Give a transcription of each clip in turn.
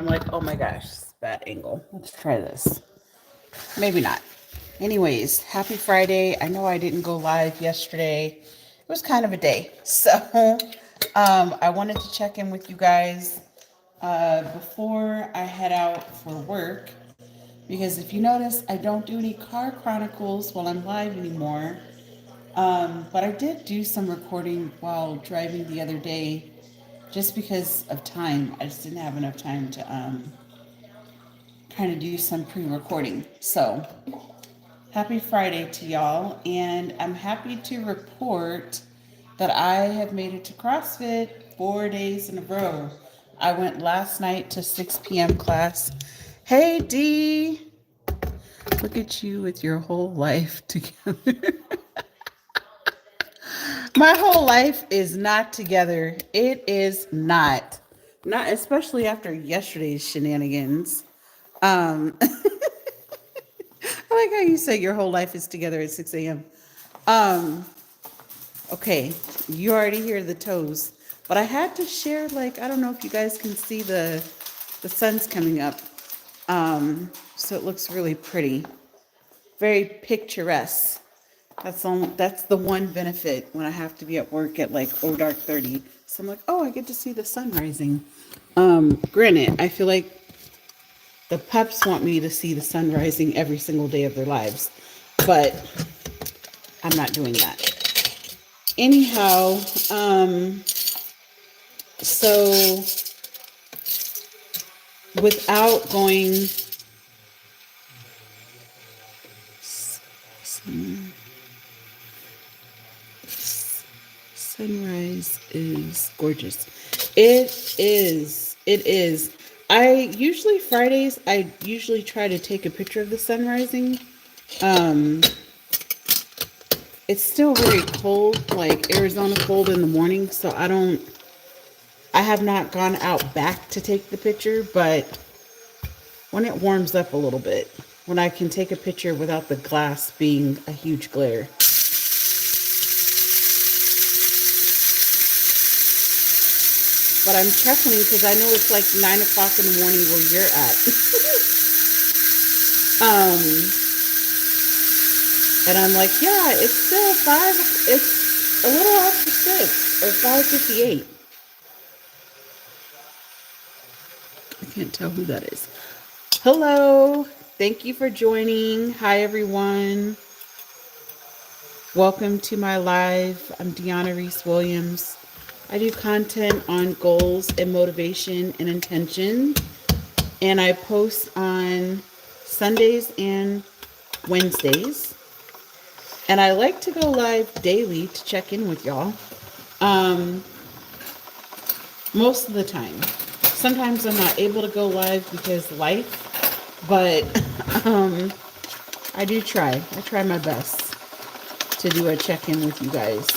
I'm like, oh my gosh, it's a bad angle. Let's try this. Maybe not. Anyways, happy Friday. I know I didn't go live yesterday. It was kind of a day. So I wanted to check in with you guys before I head out for work. Because if you notice, I don't do any car chronicles while I'm live anymore. But I did do some recording while driving the other day just because of time. I just didn't have enough time to kind of do some pre-recording. So happy Friday to y'all, and I'm happy to report that I have made it to CrossFit 4 days in a row. I went last night to 6 p.m. class. Hey D, look at you with your whole life together. My whole life is not together. It is not. Not especially after yesterday's shenanigans. I like how you say your whole life is together at 6 a.m. Um, okay, you already hear the toes, but I had to share, like, I don't know if you guys can see the sun's coming up. So it looks really pretty, very picturesque. That's the one benefit when I have to be at work at like dark 30. So I'm like, oh, I get to see the sun rising. Granted, I feel like the pups want me to see the sun rising every single day of their lives, but I'm not doing that. Anyhow, so without going, sunrise is gorgeous. It is. It is. I usually try to take a picture of the sun rising. Um, it's still very cold, like Arizona cold in the morning, so I have not gone out back to take the picture, but when it warms up a little bit, when I can take a picture without the glass being a huge glare. But I'm chuckling because I know it's like 9 o'clock in the morning where you're at. And I'm like, yeah, it's still it's a little after 6 or 5:58. I can't tell who that is. Hello. Thank you for joining. Hi, everyone. Welcome to my live. I'm Diona Reese Williams. I do content on goals and motivation and intention. And I post on Sundays and Wednesdays. And I like to go live daily to check in with y'all. Most of the time. Sometimes I'm not able to go live because life, but I do try. I try my best to do a check-in with you guys.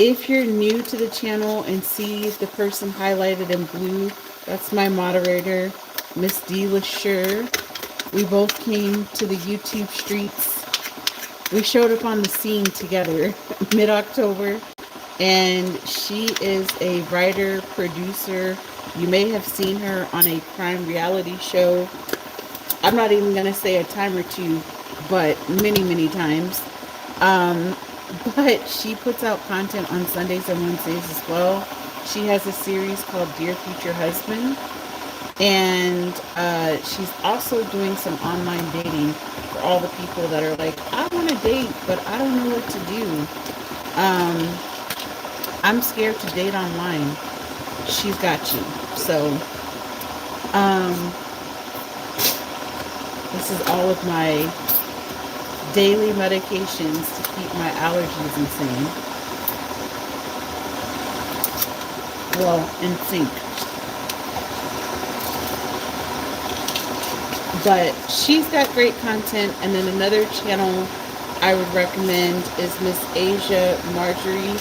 If you're new to the channel and see the person highlighted in blue, that's my moderator, Miss D. LaSure. We both came to the YouTube streets. We showed up on the scene together mid-October, and she is a writer, producer. You may have seen her on a crime reality show. I'm not even going to say a time or two, but many, many times. But she puts out content on Sundays and Wednesdays as well. She has a series called Dear Future Husband. And she's also doing some online dating for all the people that are like, I want to date, but I don't know what to do. I'm scared to date online. She's got you. So this is all of my daily medications to keep my allergies insane. Well, in sync. But she's got great content. And then another channel I would recommend is Miss Asia Marjorie.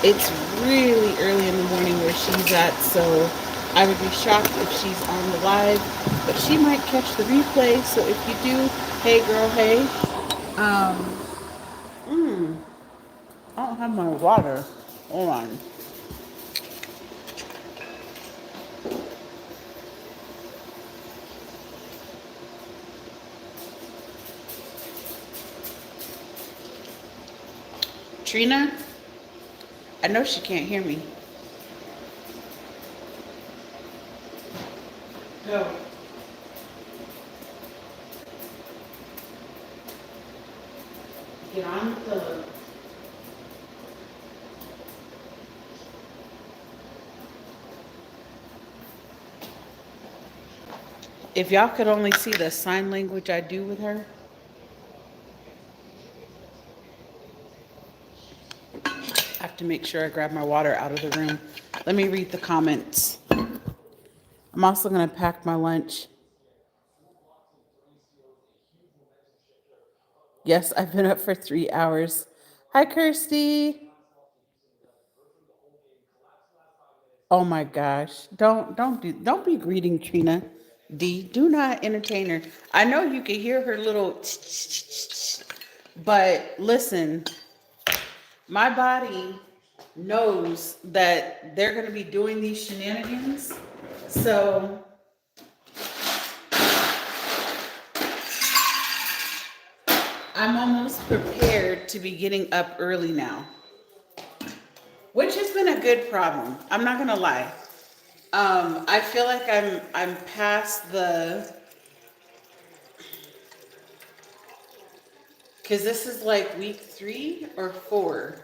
It's really early in the morning where she's at, so I would be shocked if she's on the live, but she might catch the replay. So if you do, hey girl, hey. I don't have my water. Hold on. Trina, I know she can't hear me. No. Get on the. If y'all could only see the sign language I do with her. I have to make sure I grab my water out of the room. Let me read the comments. I'm also going to pack my lunch. Yes, I've been up for 3 hours. Hi, Kirsty. Oh my gosh. Don't be greeting Trina. D. Do not entertain her. I know you can hear her little but listen, my body knows that they're going to be doing these shenanigans. So I'm almost prepared to be getting up early now, which has been a good problem. I'm not going to lie. I feel like I'm past the, because this is like week 3 or 4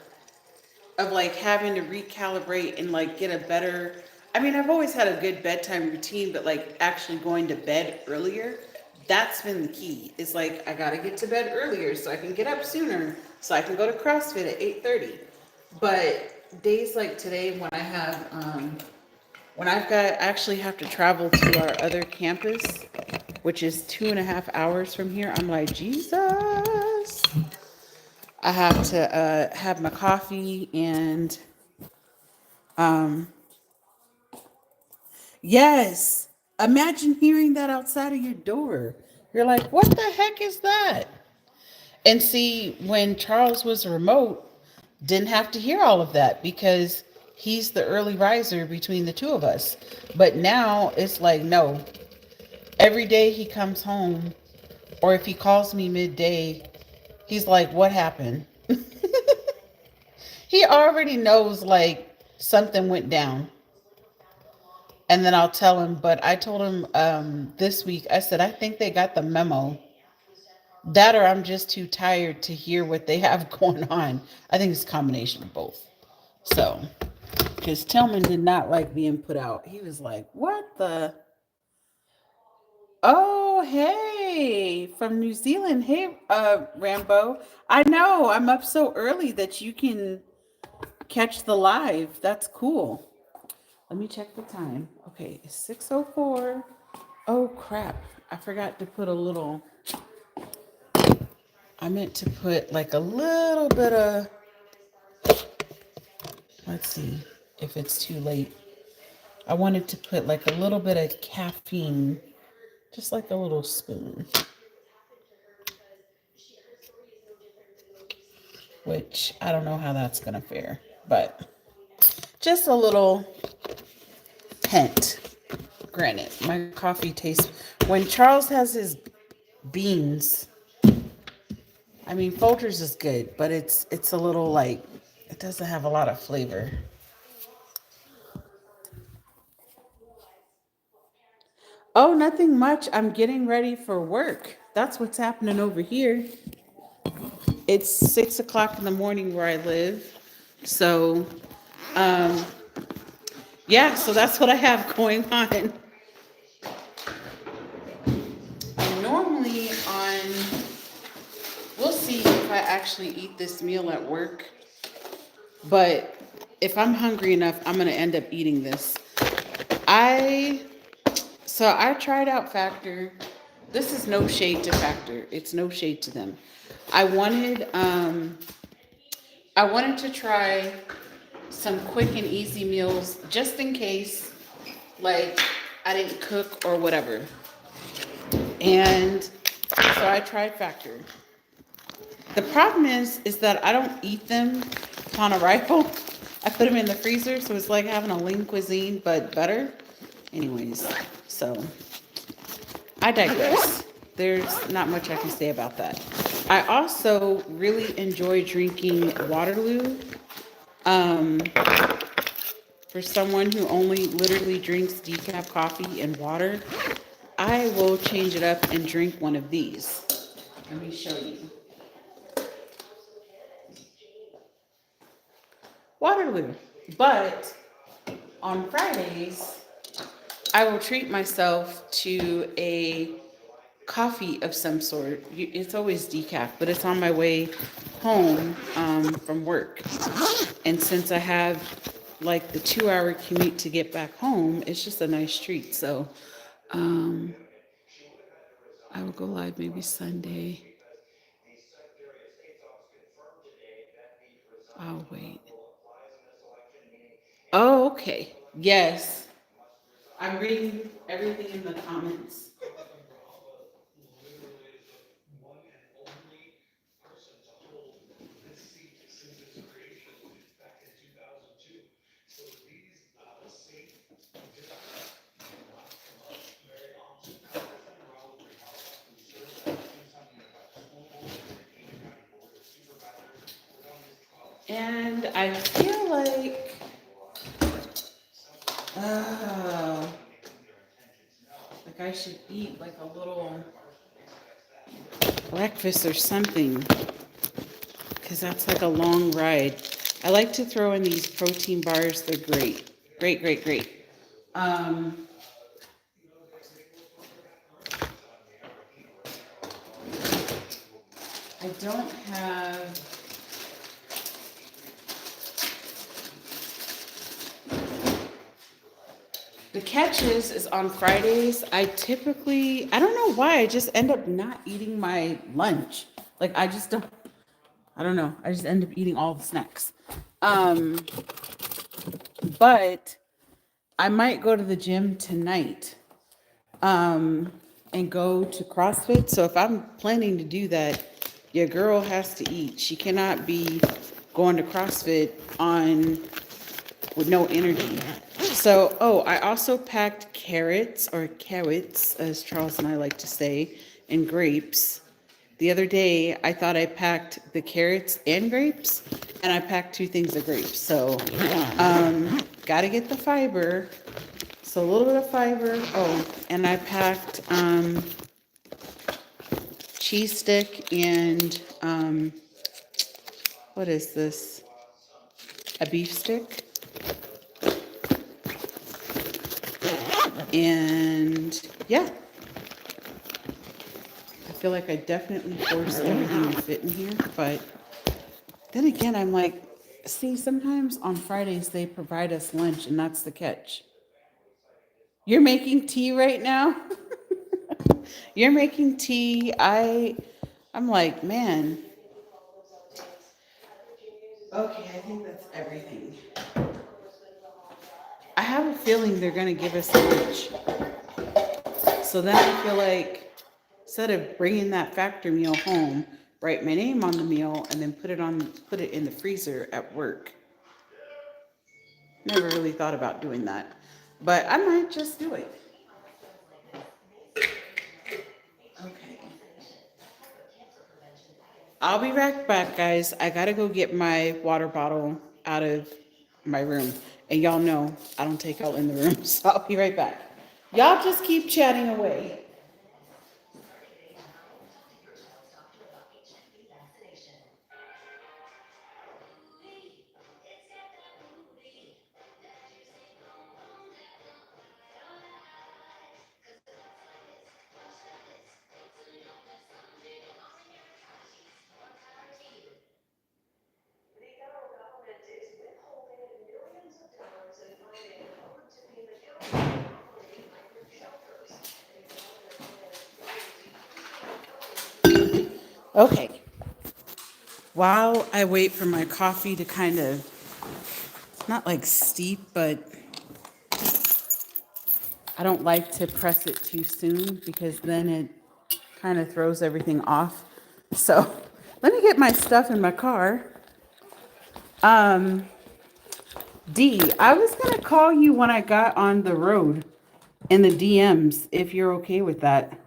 of like having to recalibrate and like get a better. I mean, I've always had a good bedtime routine, but like actually going to bed earlier, that's been the key. It's like I gotta get to bed earlier so I can get up sooner, so I can go to CrossFit at 8:30. But days like today when when I've got actually have to travel to our other campus, which is 2.5 hours from here, I'm like, Jesus. I have to have my coffee and yes, imagine hearing that outside of your door. You're like, what the heck is that? And see, when Charles was remote, didn't have to hear all of that because he's the early riser between the two of us. But now it's like, no, every day he comes home, or if he calls me midday, he's like, what happened? He already knows like something went down. And then I'll tell him, but I told him this week, I said, I think they got the memo. That or I'm just too tired to hear what they have going on. I think it's a combination of both. So, because Tillman did not like being put out. He was like, what the? Oh, hey, from New Zealand. Hey, Rambo. I know, I'm up so early that you can catch the live. That's cool. Let me check the time. Okay, it's 6:04. Oh, crap. I forgot to put a little... I meant to put like a little bit of... Let's see if it's too late. I wanted to put like a little bit of caffeine, just like a little spoon. Which I don't know how that's going to fare, but just a little hint. Granted, my coffee tastes... When Charles has his beans... I mean, Folgers is good, but it's a little like, it doesn't have a lot of flavor. Oh, nothing much. I'm getting ready for work. That's what's happening over here. It's 6 o'clock in the morning where I live. So, yeah, so that's what I have going on. Normally we'll see if I actually eat this meal at work. But if I'm hungry enough, I'm going to end up eating this. So I tried out Factor. This is no shade to Factor. It's no shade to them. I wanted to try some quick and easy meals just in case, like, I didn't cook or whatever. And so I tried Factor. The problem is that I don't eat them on arrival. I put them in the freezer, so it's like having a lean cuisine, but better. Anyways, so I digress. There's not much I can say about that. I also really enjoy drinking Waterloo. Um, for someone who only literally drinks decaf coffee and water, I will change it up and drink one of these. Let me show you. Waterloo. But on Fridays, I will treat myself to a coffee of some sort. It's always decaf, but it's on my way home from work. And since I have like the 2 hour commute to get back home, it's just a nice treat. So um, I will go live maybe Sunday. Oh, wait. Oh, okay. Yes. I'm reading everything in the comments. And I feel uh, like I should eat like a little breakfast or something, because that's like a long ride. I like to throw in these protein bars. They're great. Great, great, great. Um, I don't have the catches is on Fridays. I don't know why, I just end up not eating my lunch. Like I don't know. I just end up eating all the snacks. Um, but I might go to the gym tonight and go to CrossFit. So if I'm planning to do that, your girl has to eat. She cannot be going to CrossFit on with no energy. So, I also packed carrots, or carrots, as Charles and I like to say, and grapes. The other day, I thought I packed the carrots and grapes, and I packed 2 things of grapes. So, got to get the fiber. So a little bit of fiber. Oh, and I packed cheese stick and what is this? A beef stick. And yeah, I feel like I definitely forced everything to fit in here. But then again, I'm like, see, sometimes on Fridays they provide us lunch, and that's the catch. You're making tea right now? You're making tea. I'm like, man. Okay, I think that's everything. I have a feeling they're gonna give us lunch. So then I feel like instead of bringing that factor meal home, write my name on the meal and then put it in the freezer at work. Never really thought about doing that, but I might just do it. Okay. I'll be right back, guys. I gotta go get my water bottle out of my room. And y'all know I don't take out in the room, so I'll be right back. Y'all just keep chatting away. Okay. While I wait for my coffee to kind of, not like steep, but I don't like to press it too soon because then it kind of throws everything off. So let me get my stuff in my car. Um, I was going to call you when I got on the road in the DMs, if you're okay with that.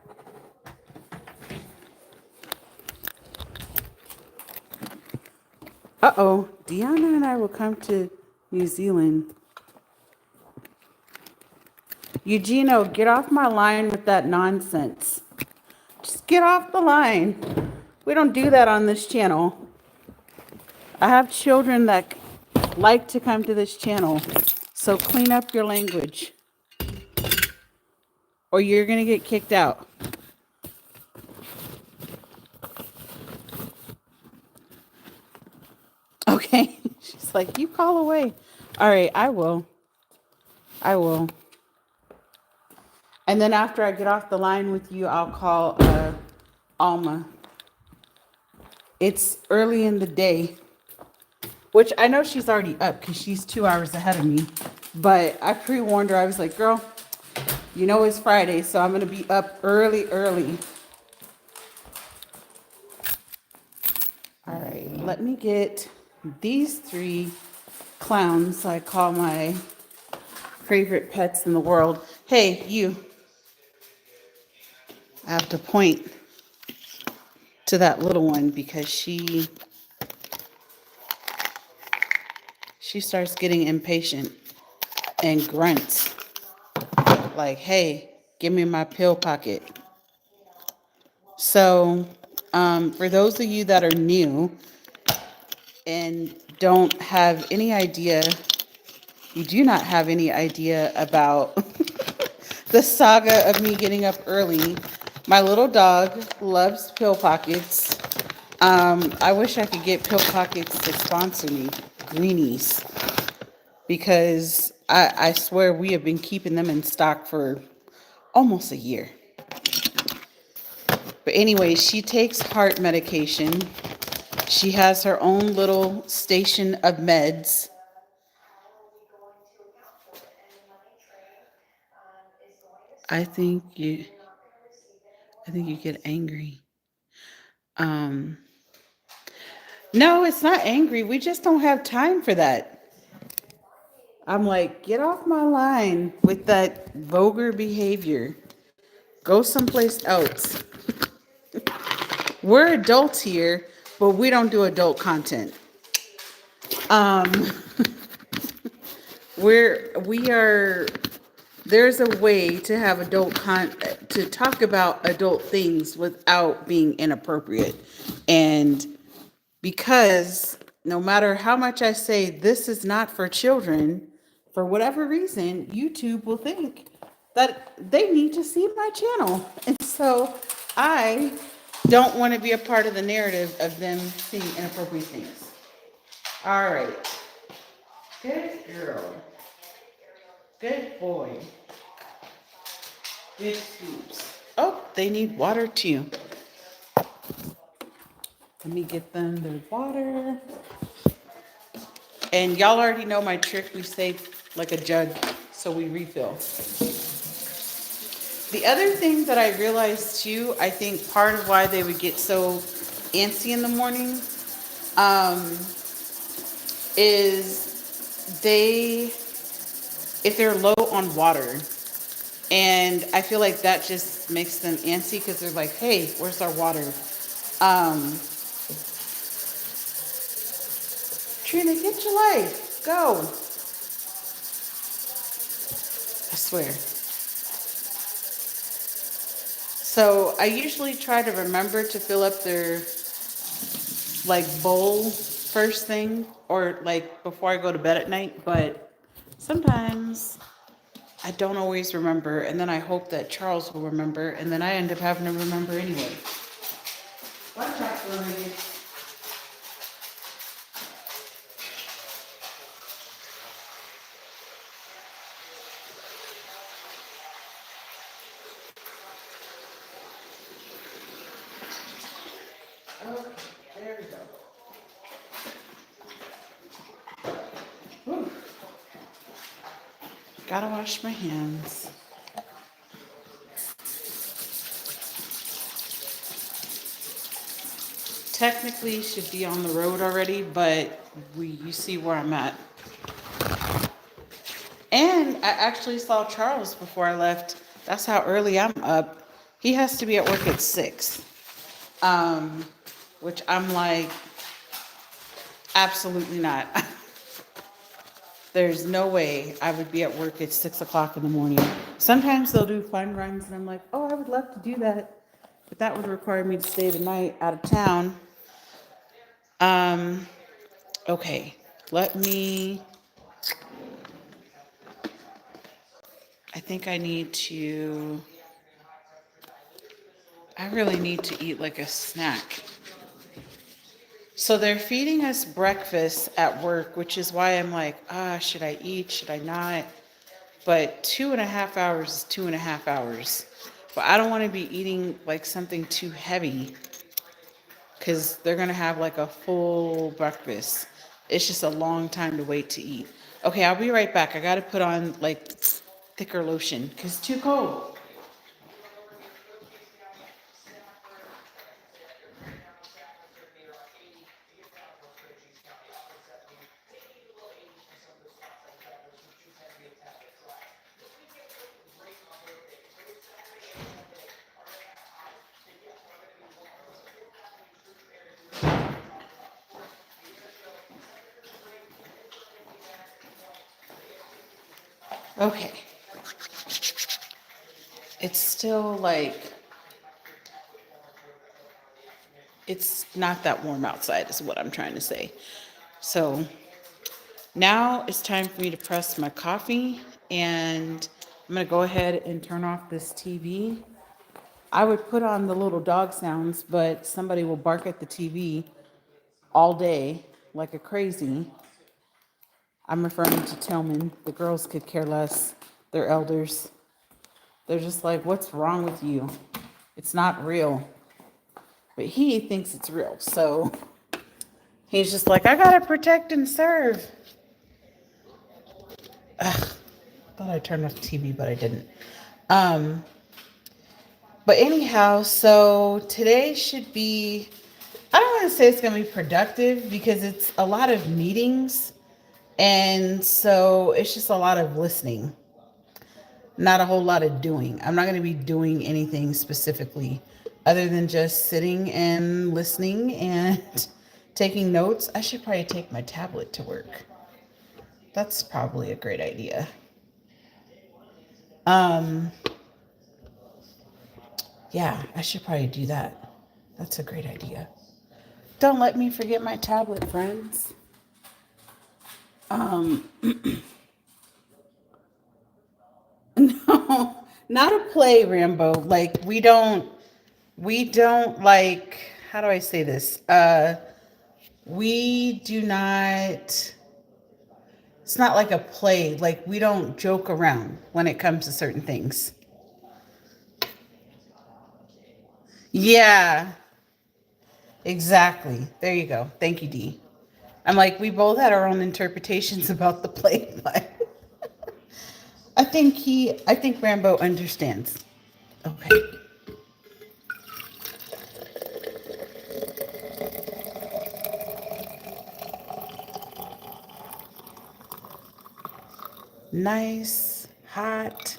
Uh-oh, Deanna and I will come to New Zealand. Eugenio, get off my line with that nonsense. Just get off the line. We don't do that on this channel. I have children that like to come to this channel. So clean up your language or you're going to get kicked out. Okay. She's like, you call away. All right, I will. I will. And then after I get off the line with you, I'll call Alma. It's early in the day, which I know she's already up because she's 2 hours ahead of me. But I pre-warned her. I was like, girl, you know it's Friday, so I'm going to be up early. All right, let me get these 3 clowns I call my favorite pets in the world. Hey, you. I have to point to that little one because she starts getting impatient and grunts like, hey, give me my pill pocket. So for those of you that are new and don't have any idea, you do not have any idea about the saga of me getting up early, my little dog loves pill pockets. I wish I could get pill pockets to sponsor me, Greenies, because I swear we have been keeping them in stock for almost a year. But anyway, she takes heart medication. She has her own little station of meds. I think you get angry. No, it's not angry. We just don't have time for that. I'm like, get off my line with that vulgar behavior. Go someplace else. We're adults here, but we don't do adult content. We are. There's a way to have to talk about adult things without being inappropriate, and because no matter how much I say this is not for children, for whatever reason, YouTube will think that they need to see my channel. And so I don't want to be a part of the narrative of them seeing inappropriate things. All right. Good girl. Good boy. Good scoops. Oh, they need water too. Let me get them their water. And y'all already know my trick. We save like a jug so we refill. The other thing that I realized too, I think part of why they would get so antsy in the morning is if they're low on water. And I feel like that just makes them antsy because they're like, hey, where's our water? Trina, get your life. Go. I swear. So I usually try to remember to fill up their bowl first thing or before I go to bed at night, but sometimes I don't always remember, and then I hope that Charles will remember, and then I end up having to remember anyway. Watch out, Lily. Okay, there we go. Whew. Gotta wash my hands. Technically should be on the road already, but you see where I'm at. And I actually saw Charles before I left. That's how early I'm up. He has to be at work at 6. Which I'm like, Absolutely not. There's no way I would be at work at 6 o'clock in the morning. Sometimes they'll do fun runs, and I'm like, oh, I would love to do that, but that would require me to stay the night out of town. Um, okay, let me. I think I need to. I really need to eat like a snack. So they're feeding us breakfast at work, which is why I'm like, should I eat? Should I not? But 2.5 hours is 2.5 hours. But I don't want to be eating like something too heavy because they're going to have like a full breakfast. It's just a long time to wait to eat. Okay, I'll be right back. I got to put on like thicker lotion because it's too cold. Okay. It's still like, it's not that warm outside, is what I'm trying to say. So now it's time for me to press my coffee, and I'm going to go ahead and turn off this TV. I would put on the little dog sounds, but somebody will bark at the TV all day like a crazy. I'm referring to Tillman. The girls could care less. They're elders. They're just like, what's wrong with you? It's not real. But he thinks it's real. So he's just like, I gotta protect and serve. Ugh, thought I turned off the TV, but I didn't. Um, but anyhow, so today should be, I don't want to say it's going to be productive because it's a lot of meetings. And so it's just a lot of listening, not a whole lot of doing. I'm not going to be doing anything specifically other than just sitting and listening and taking notes. I should probably take my tablet to work. That's probably a great idea. Um, yeah, I should probably do that. That's a great idea. Don't let me forget my tablet, friends. Um, no, not a play, Rambo. Like we don't like, how do I say this? We do not, it's not like a play. Like we don't joke around when it comes to certain things. Yeah, exactly. There you go. Thank you, Dee. I'm like, we both had our own interpretations about the play, but I think Rambo understands. Okay. Nice, hot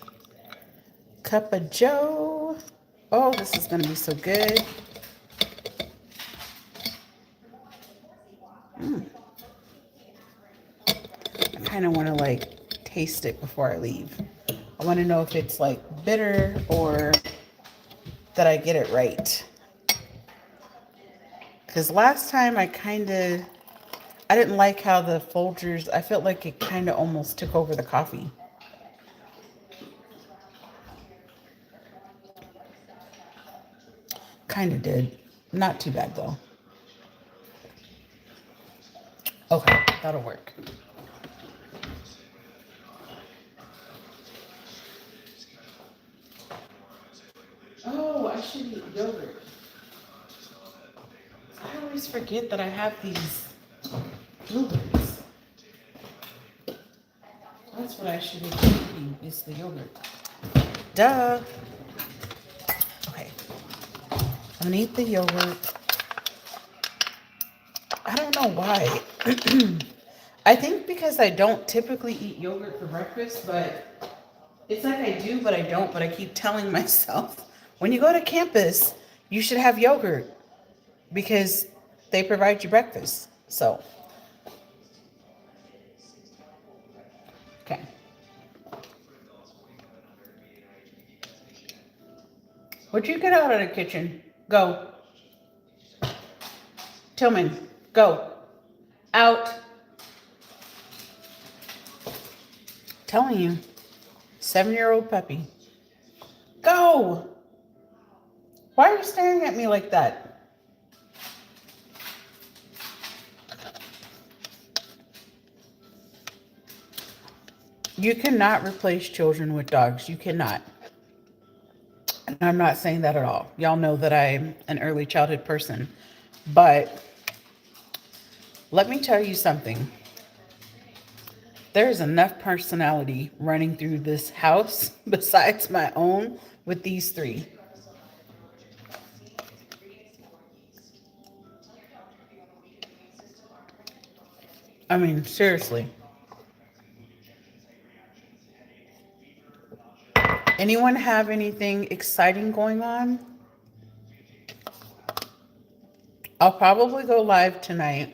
cup of Joe. Oh, this is going to be so good. I kind of want to like taste it before I leave. I want to know if it's like bitter or that I get it right. Because last time I didn't like how the Folgers, I felt like it kind of almost took over the coffee. Kind of did. Not too bad though. Okay, that'll work. Oh, I should eat yogurt. I always forget that I have these blueberries. That's what I should be eating, is the yogurt. Duh. Okay. I'm gonna eat the yogurt. I don't know why. I think because I don't typically eat yogurt for breakfast, but it's like I do, but I don't. But I keep telling myself, when you go to campus, you should have yogurt because they provide you breakfast. So Would you get out of the kitchen? Go. Tillman, go. Out. Telling you. 7-year-old puppy. Go. Why are you staring at me like that? You cannot replace children with dogs. You cannot. And I'm not saying that at all. Y'all know that I'm an early childhood person. But let me tell you something. There's enough personality running through this house besides my own with these three. I mean, seriously. Anyone have anything exciting going on? I'll probably go live tonight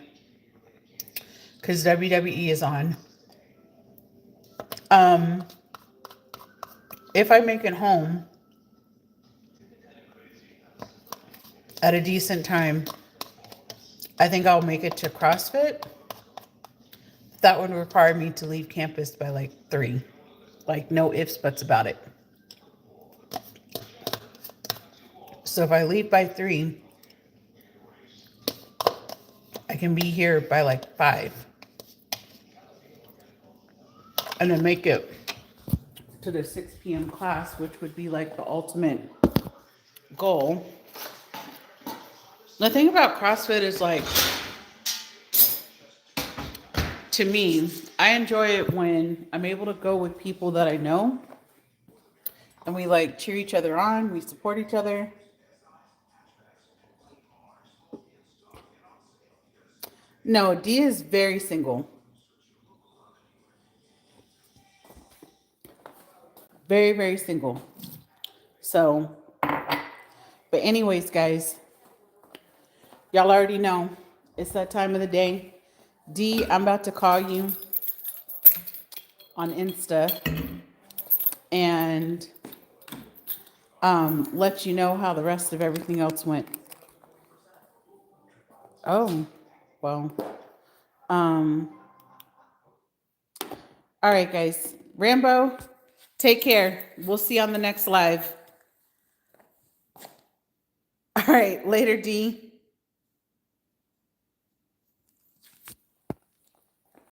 because WWE is on. If I make it home at a decent time, I think I'll make it to CrossFit. That would require me to leave campus by like 3. Like no ifs, buts about it. So if I leave by 3, I can be here by like 5. And then make it to the 6 p.m. class, which would be like the ultimate goal. The thing about CrossFit is like, to me, I enjoy it when I'm able to go with people that I know and we like cheer each other on, we support each other. No, D is very single. Very, very single. So, but anyways, guys, y'all already know it's that time of the day. D, I'm about to call you on Insta and let you know how the rest of everything else went. Oh, well. All right, guys. Rambo, take care. We'll see you on the next live. All right, later, D.